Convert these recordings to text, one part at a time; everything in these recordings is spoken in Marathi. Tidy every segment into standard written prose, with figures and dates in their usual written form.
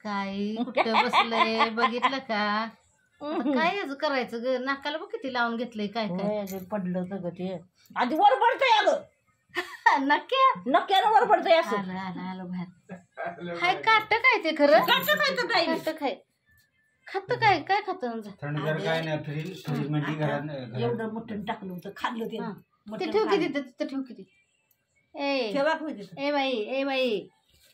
काही कुठं बसलंय बघितलं का? आता काय याचं करायचं ग? नाकाला बघ किती लावून घेतलंय काय काय. पडलं तर ग ते आधी वर पडतंय अगं नक्की नक्क्यानं वर पडतंय असं. आलं आलं आलं बाहेर. हाय काट काय ते खरं? काटं खायचं काय नाही. काट काय खात काय काय खात थंडगार काय नाही फ्रीज मध्ये घरात एवढं मटण टाकलं होतं खाल्लं ते ते ठेव किती तिथं ठेव किती. ए ठेवा का तिथं? ए बाई ए बाई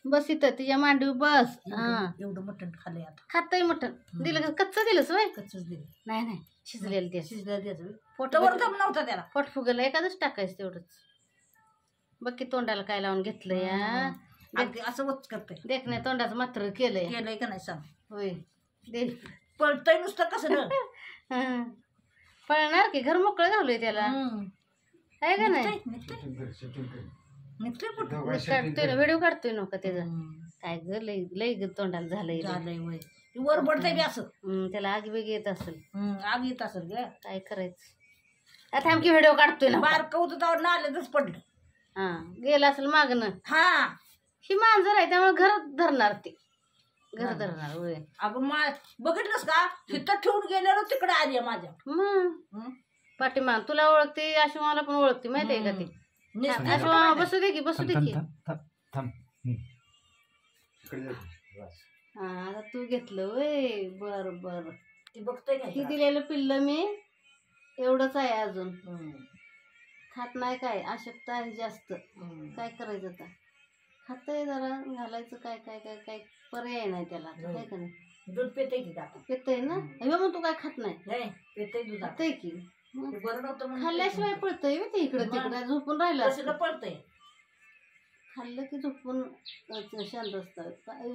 बस इथं तिच्या मांडीवर बस. हा एवढं मटण खाल्लंय आता. खातय मटण दिलं का? कच्चं दिलंस वय? कच्चच दिलं. नाही नाही शिजलेलं ते शिजलं द्यायचं पोट वर दम नव्हता त्याला. पोट फुगलं एखादंच टाकायचं तेवढंच. बघ की तोंडाला काय लावून घेतलं या. अगदी असं वच करतंय. देख नाही तोंडाचं मात्र केलंय. केलंय का नाही सांग. होय दे. पळतंय नुसतं कसं ना. हं. पळणार की घर मोकळं घालूय त्याला आहे का नाही? निघतंय पोट. काढतोय ना व्हिडिओ काढतोय नका त्याचा. काय ग लय लय ग तोंडाला झालंय. झालंय वय ती वर पडतंय बी असं. त्याला आगी वेग येत असेल. आग येत असेल ग. काय करायचं आता आमची व्हिडिओ काढतोय ना. बारकं होतं तर नाल्यातच पडलं. हा गेला असेल मागणं. हा ही मांजर आहे त्यामुळे घरात धरणार ते. घर धरणार होय. अगं बघितलंस का तिथं ठेवून गेलेलो तिकडे आली माझ्या. मग पाठीमाग तुला ओळखते अशी मला पण ओळखते माहिती आहे का ती. बसू दे की बसू दे की. हा आता तू घेतलं वय बर बर. ती बघतोय ती दिलेलं पिल्लं मी एवढंच आहे अजून. खात नाही काय अशक्त आहे जास्त. काय करायचं आता? खातंय जरा घालायचं काय काय काय काय पर्याय नाही त्याला काय का नाही. दूध पेतय की आता पेतय ना. मग तू काय खात नाही? पेतय दूध खातय की. बरं नव्हतं खाल्ल्याशिवाय पळतय ते इकडं तिकडं झोपून राहिलं. पळतंय खाल्लं की झोपून शांत असतं.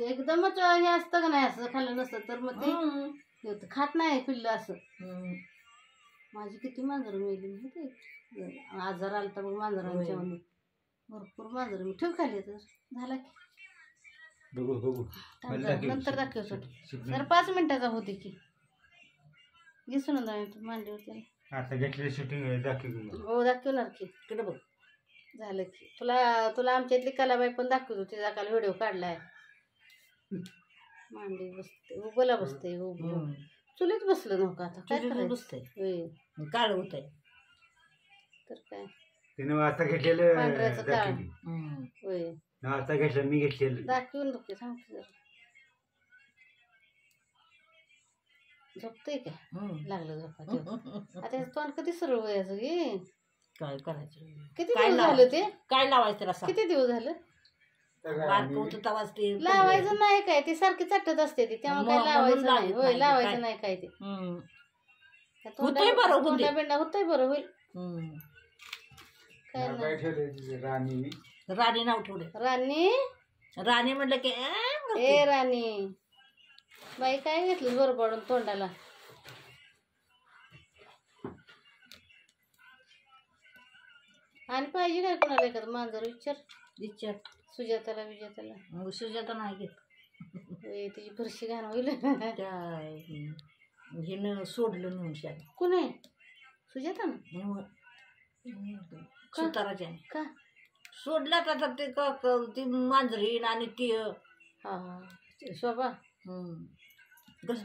एकदमच हे असतं का नाही असं खाल्लं नसतं तर मग ते होतं. खात नाही पिल्लं असं. माझी किती मांजरं मेली माहिती. आजार आला तर मग मांजरांच्या मध्ये भरपूर मांजरं मी ठेव खाली तर झाला की. नंतर दाखवतो जर 5 मिनिटाचा होते की. दिसून मांडीवर त्याला आता घेतलेली शूटिंग दाखव. हो दाखवणार की. तिकडे बघ झालं की. तुला आमच्या इथली कलाबाई पण दाखवतो. तिचा काल व्हिडिओ काढलाय. मांडी बसते उभला बसते उभं. चुलीत बसलं नव्हतं आता काय करायचं. बसतंय काळ होतंय तर काय. तिने आता घेतलेलं पांढऱ्याचं काळ होय. आता घेतलं मी घेतलेलं दाखवून बघते सांगते जरा. झोपतंय काय? लागलं झोपा. आता तोंड कधी सरळ व्हायचं गे. काय करायचं? किती दिवस झालं ते? काय लावायचं त्याला? किती दिवस झालं? बारकं होतं तेव्हाच ते लावायचं नाही काय ती सारखी चटत असते ती त्यामुळे काय लावायचं नाही. होय लावायचं नाही काय ते. होतंय बरं तोंडा बेंडा होतंय बरं होईल. काय काय ठेवलं राणी राणी नाव ठेवले. राणी म्हटलं की ए राणी बाई काय घेतलं बरं पडून तोंडाला. आणि पाहिजे काय कोणाला एखादं मांजर विचार सुजाताला सुजाता नाही घेत. तिची फरशी घाण होईल. हिनं सोडलं नेऊन शाळेत. कोण आहे? सुजाता ना सुताराच्या का सोडला आता ते ती मांजरीन आणि ती हा शोभा कसं